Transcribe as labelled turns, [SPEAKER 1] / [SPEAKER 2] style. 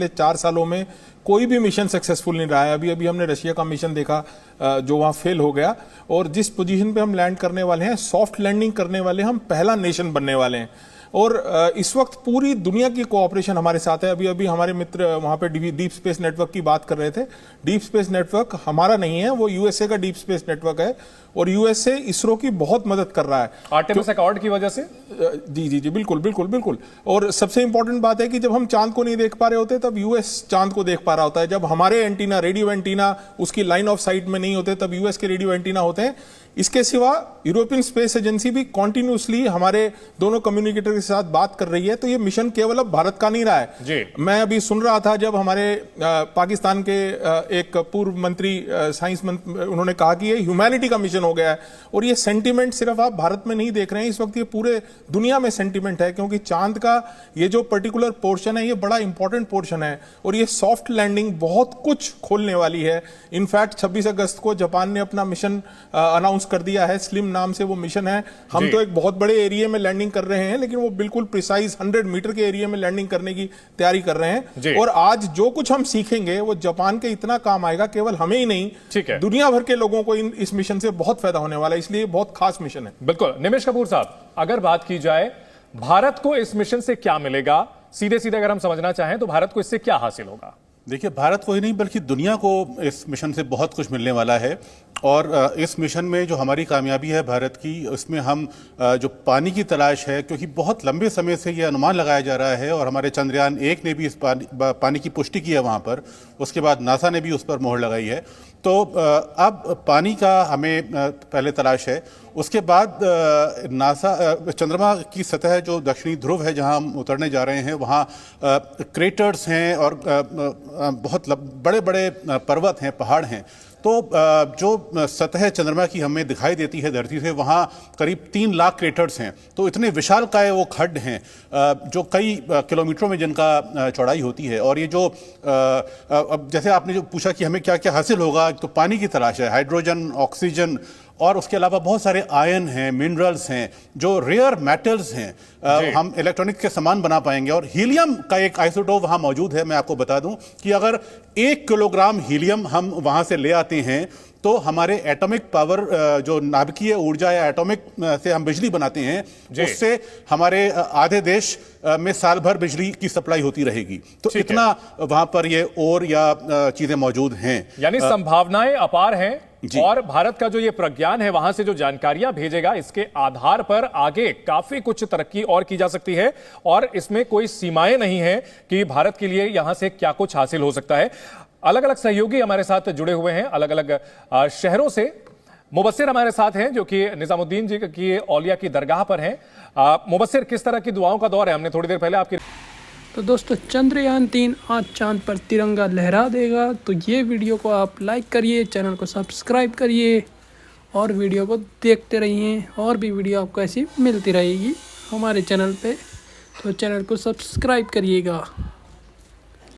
[SPEAKER 1] पिछले 4 सालों में कोई भी मिशन सक्सेसफुल नहीं रहा है। अभी अभी हमने रशिया का मिशन देखा जो वहां फेल हो गया, और जिस पोजीशन पे हम लैंड करने वाले हैं, सॉफ्ट लैंडिंग करने वाले, हम पहला नेशन बनने वाले हैं। और इस वक्त पूरी दुनिया की कोऑपरेशन हमारे साथ है। अभी अभी हमारे मित्र वहां पे डीप स्पेस नेटवर्क की बात कर रहे थे। डीप स्पेस नेटवर्क हमारा नहीं है, वो यूएसए का डीप स्पेस नेटवर्क है, और यूएसए इसरो की बहुत मदद कर रहा है
[SPEAKER 2] आर्टेमिस अकॉर्ड की वजह से।
[SPEAKER 1] जी जी जी, बिल्कुल बिल्कुल बिल्कुल। और सबसे इंपॉर्टेंट बात है कि जब हम चांद को नहीं देख पा रहे होते, तब यूएस चांद को देख पा रहा होता है। जब हमारे एंटीना, रेडियो एंटीना उसकी लाइन ऑफ साइट में नहीं होते, तब यूएस के रेडियो एंटीना होते हैं। इसके सिवा यूरोपियन स्पेस एजेंसी भी कॉन्टिन्यूसली हमारे दोनों कम्युनिकेटर के साथ बात कर रही है। तो ये मिशन केवल अब भारत का नहीं रहा है
[SPEAKER 2] जी।
[SPEAKER 1] मैं अभी सुन रहा था, जब हमारे पाकिस्तान के एक पूर्व मंत्री, साइंस मंत्री, उन्होंने कहा कि ये ह्यूमैनिटी का मिशन हो गया है। और ये सेंटिमेंट सिर्फ आप भारत में नहीं देख रहे हैं, इस वक्त ये पूरे दुनिया में सेंटिमेंट है, क्योंकि चांद का ये जो पर्टिकुलर पोर्शन है, ये बड़ा इंपॉर्टेंट पोर्शन है, और ये सॉफ्ट लैंडिंग बहुत कुछ खोलने वाली है। इनफैक्ट 26 अगस्त को जापान ने अपना मिशन अनाउंस कर दिया है, स्लिम नाम से वो मिशन है। हम तो एक बहुत बड़े एरिया में लैंडिंग कर रहे हैं, लेकिन वो बिल्कुल प्रिसाइज 100 मीटर के एरिया में लैंडिंग करने की तैयारी कर रहे हैं। और आज जो कुछ हम सीखेंगे वो जापान के इतना काम आएगा, केवल हमें ही नहीं, दुनिया भर के लोगों को इस मिशन से बहुत फायदा होने वाला है। इसलिए बहुत खास मिशन है।
[SPEAKER 2] बिल्कुल। निमेश कपूर साहब, अगर बात की जाए भारत को इस मिशन से क्या मिलेगा, सीधे सीधे अगर हम समझना चाहें तो भारत को इससे क्या हासिल होगा?
[SPEAKER 3] देखिए, भारत को ही नहीं बल्कि दुनिया को इस मिशन से बहुत कुछ मिलने वाला है। और इस मिशन में जो हमारी कामयाबी है भारत की, उसमें हम जो पानी की तलाश है, क्योंकि बहुत लंबे समय से ये अनुमान लगाया जा रहा है, और हमारे चंद्रयान 1 ने भी इस पानी की पुष्टि की है वहाँ पर, उसके बाद नासा ने भी उस पर मोहर लगाई है। तो अब पानी का हमें पहले तलाश है। उसके बाद नासा चंद्रमा की सतह, जो दक्षिणी ध्रुव है जहां हम उतरने जा रहे हैं, वहां क्रेटर्स हैं और बहुत बड़े बड़े पर्वत हैं, पहाड़ हैं। तो जो सतह चंद्रमा की हमें दिखाई देती है धरती से, वहाँ करीब 3 लाख क्रेटर्स हैं। तो इतने विशालकाय वो खड्ड हैं जो कई किलोमीटरों में जिनका चौड़ाई होती है। और ये जो अब जैसे आपने जो पूछा कि हमें क्या क्या हासिल होगा, तो पानी की तलाश है, हाइड्रोजन, ऑक्सीजन, और उसके अलावा बहुत सारे आयन हैं, मिनरल्स हैं, जो रेयर मेटल्स हैं। हम इलेक्ट्रॉनिक्स के सामान बना पाएंगे। और हीलियम का एक आइसोटोप वहाँ मौजूद है। मैं आपको बता दूं कि अगर 1 किलोग्राम हीलियम हम वहाँ से ले आते हैं, तो हमारे एटॉमिक पावर, जो नाभिकीय ऊर्जा या एटॉमिक से हम बिजली बनाते हैं, उससे हमारे आधे देश में साल भर बिजली की सप्लाई होती रहेगी। तो इतना वहाँ पर ये और या चीजें मौजूद हैं,
[SPEAKER 2] यानी संभावनाएं अपार हैं। और भारत का जो ये प्रज्ञान है, वहां से जो जानकारियां भेजेगा, इसके आधार पर आगे काफी कुछ तरक्की और की जा सकती है। और इसमें कोई सीमाएं नहीं है कि भारत के लिए यहां से क्या कुछ हासिल हो सकता है। अलग अलग सहयोगी हमारे साथ जुड़े हुए हैं, अलग अलग शहरों से। मुबस्सिर हमारे साथ हैं, जो कि निजामुद्दीन जी की औलिया की दरगाह पर हैं। मुबस्सिर, किस तरह की दुआओं का दौर है? हमने थोड़ी देर पहले आपकी
[SPEAKER 4] तो दोस्तों, चंद्रयान 3 आज चांद पर तिरंगा लहरा देगा। तो ये वीडियो को आप लाइक करिए, चैनल को सब्सक्राइब करिए, और वीडियो को देखते रहिए। और भी वीडियो आपको ऐसी मिलती रहेगी हमारे चैनल पे, तो चैनल को सब्सक्राइब करिएगा।